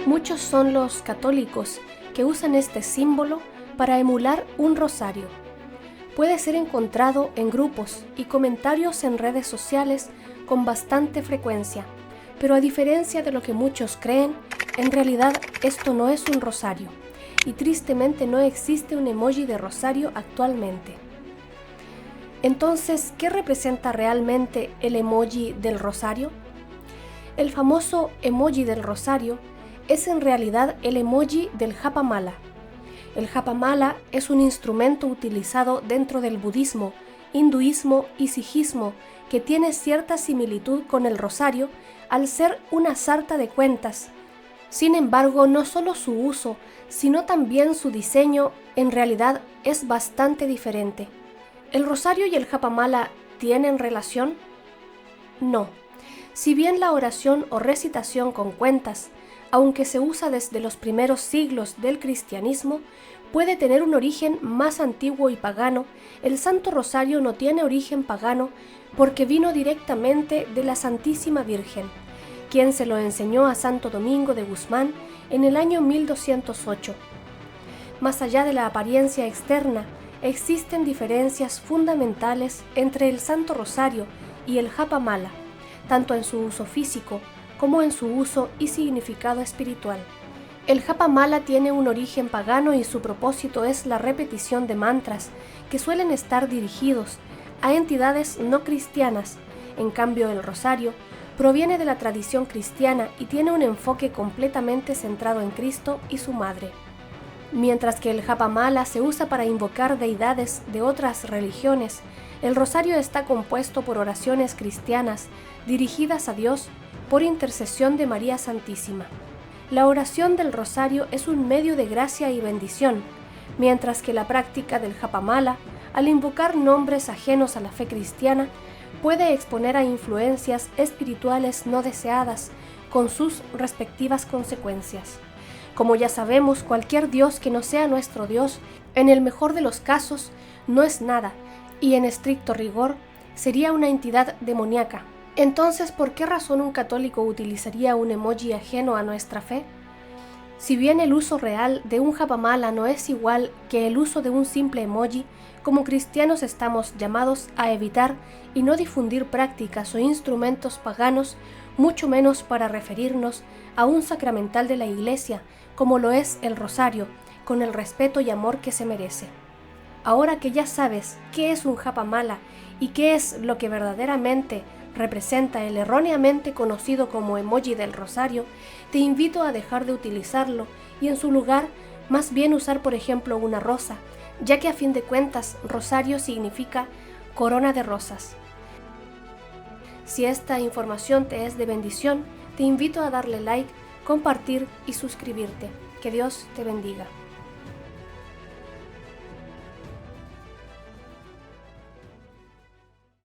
Muchos son los católicos que usan este símbolo para emular un rosario. Puede ser encontrado en grupos y comentarios en redes sociales con bastante frecuencia, pero a diferencia de lo que muchos creen, en realidad esto no es un rosario, y tristemente no existe un emoji de rosario actualmente. Entonces, ¿qué representa realmente el emoji del rosario? El famoso emoji del rosario es en realidad el emoji del japa mala. El japa mala es un instrumento utilizado dentro del budismo, hinduismo y sijismo que tiene cierta similitud con el rosario al ser una sarta de cuentas. Sin embargo, no solo su uso, sino también su diseño en realidad es bastante diferente. ¿El rosario y el japa mala tienen relación? No. Si bien la oración o recitación con cuentas, aunque se usa desde los primeros siglos del cristianismo, puede tener un origen más antiguo y pagano, el Santo Rosario no tiene origen pagano porque vino directamente de la Santísima Virgen, quien se lo enseñó a Santo Domingo de Guzmán en el año 1208. Más allá de la apariencia externa, existen diferencias fundamentales entre el Santo Rosario y el japa mala, tanto en su uso físico como en su uso y significado espiritual. El japa mala tiene un origen pagano y su propósito es la repetición de mantras que suelen estar dirigidos a entidades no cristianas. En cambio, el rosario proviene de la tradición cristiana y tiene un enfoque completamente centrado en Cristo y su Madre. Mientras que el japa mala se usa para invocar deidades de otras religiones, el rosario está compuesto por oraciones cristianas dirigidas a Dios por intercesión de María Santísima. La oración del rosario es un medio de gracia y bendición, mientras que la práctica del japa mala, al invocar nombres ajenos a la fe cristiana, puede exponer a influencias espirituales no deseadas, con sus respectivas consecuencias. Como ya sabemos, cualquier Dios que no sea nuestro Dios, en el mejor de los casos, no es nada, y en estricto rigor, sería una entidad demoníaca. Entonces, ¿por qué razón un católico utilizaría un emoji ajeno a nuestra fe? Si bien el uso real de un japa mala no es igual que el uso de un simple emoji, como cristianos estamos llamados a evitar y no difundir prácticas o instrumentos paganos, mucho menos para referirnos a un sacramental de la Iglesia, como lo es el rosario, con el respeto y amor que se merece. Ahora que ya sabes qué es un japa mala y qué es lo que verdaderamente representa el erróneamente conocido como emoji del rosario, te invito a dejar de utilizarlo y en su lugar más bien usar por ejemplo una rosa, ya que a fin de cuentas rosario significa corona de rosas. Si esta información te es de bendición, te invito a darle like, compartir y suscribirte. Que Dios te bendiga.